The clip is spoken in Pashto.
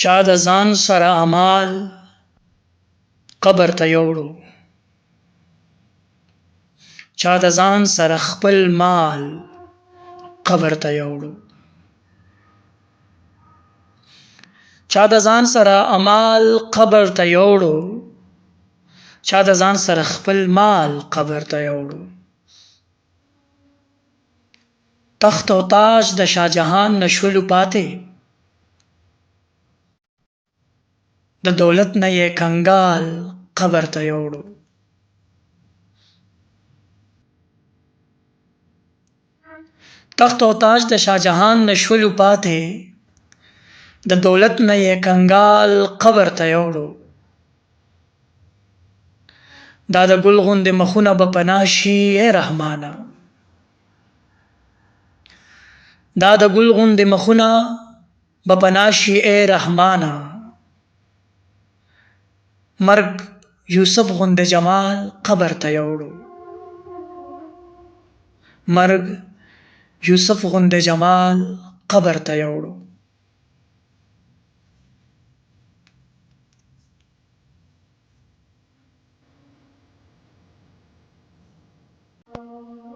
چا د ځان سره امال قبر ته یوړو چا د ځان سره خپل مال قبر ته یوړو چا د ځان سره امال قبر ته یوړو چا د ځان سره خپل مال قبر ته یوړو تخت او تاج د شاه جهان نه شولو پاتې د دولت نه یې کنګال قبر ته یوړو تخت او تاج د شاه جهان نه شولو پاتې د دولت نه یې کنګال قبر ته یوړو دا د ګل غوندې مخونه به پناه شي ای رحمانه دا د ګل غوندې مخونه به پناه شي ای رحمانه مرګ یوسف غوندې جمال قبر ته یوړو مرګ یوسف غوندې جمال قبر ته یوړو